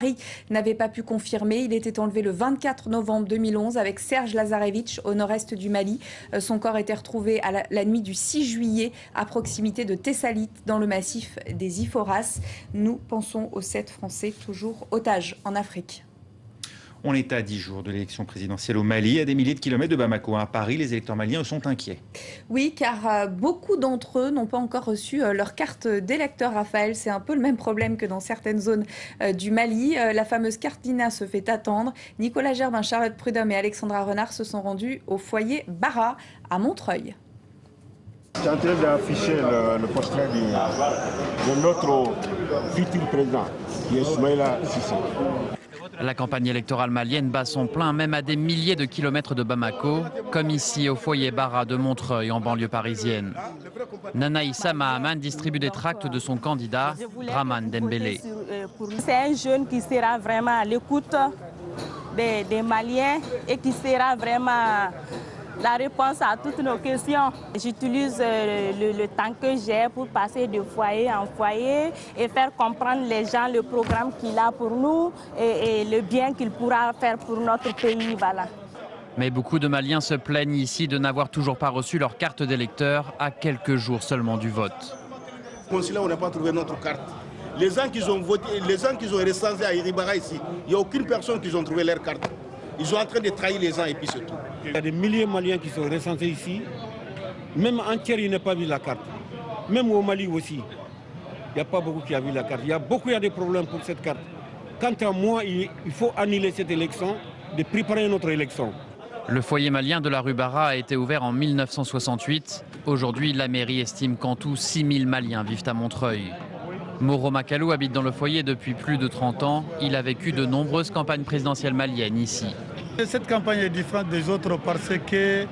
Paris n'avait pas pu confirmer. Il était enlevé le 24 novembre 2011 avec Serge Lazarevich au nord-est du Mali. Son corps était retrouvé à la nuit du 6 juillet à proximité de Tessalit dans le massif des Iforas. Nous pensons aux 7 Français toujours otages en Afrique. On est à 10 jours de l'élection présidentielle au Mali, à des milliers de kilomètres de Bamako. À Paris, les électeurs maliens sont inquiets. Oui, car beaucoup d'entre eux n'ont pas encore reçu leur carte d'électeur, Raphaël. C'est un peu le même problème que dans certaines zones du Mali. La fameuse carte d'INA se fait attendre. Nicolas Gerbin, Charlotte Prudhomme et Alexandra Renard se sont rendus au foyer Bara à Montreuil. Je suis en train d'afficher le portrait de notre futur président, qui est Soumaïla Cissé. La campagne électorale malienne bat son plein, même à des milliers de kilomètres de Bamako, comme ici au foyer Bara de Montreuil, en banlieue parisienne. Nanaïssa Mahaman distribue des tracts de son candidat, Draman Dembélé. C'est un jeune qui sera vraiment à l'écoute des Maliens et qui sera vraiment la réponse à toutes nos questions. J'utilise le temps que j'ai pour passer de foyer en foyer et faire comprendre les gens le programme qu'il a pour nous et le bien qu'il pourra faire pour notre pays. Voilà. Mais beaucoup de Maliens se plaignent ici de n'avoir toujours pas reçu leur carte d'électeur à quelques jours seulement du vote. Au consulat, on n'a pas trouvé notre carte. Les gens qui ont voté, les gens qui ont recensé à Iribara ici, il n'y a aucune personne qui ont trouvé leur carte. Ils sont en train de trahir les gens et puis c'est tout. Il y a des milliers de Maliens qui sont recensés ici. Même entière, il n'a pas vu la carte. Même au Mali aussi. Il n'y a pas beaucoup qui a vu la carte. Il y a des problèmes pour cette carte. Quant à moi, il faut annuler cette élection, de préparer une autre élection. Le foyer malien de la rue Bara a été ouvert en 1968. Aujourd'hui, la mairie estime qu'en tout 6000 Maliens vivent à Montreuil. Moro Makalou habite dans le foyer depuis plus de 30 ans. Il a vécu de nombreuses campagnes présidentielles maliennes ici. Cette campagne est différente des autres parce que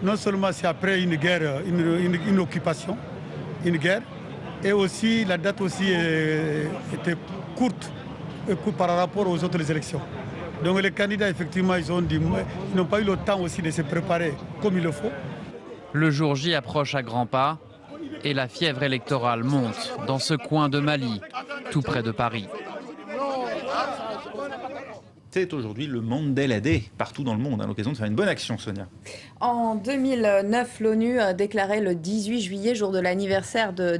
non seulement c'est après une guerre, une occupation, une guerre, et aussi la date aussi était courte par rapport aux autres élections. Donc les candidats, effectivement, ils n'ont pas eu le temps aussi de se préparer comme il le faut. Le jour J approche à grands pas et la fièvre électorale monte dans ce coin de Mali, tout près de Paris. C'est aujourd'hui le Mandela Day, partout dans le monde, à l'occasion de faire une bonne action, Sonia. En 2009, l'ONU déclarait le 18 juillet, jour de l'anniversaire de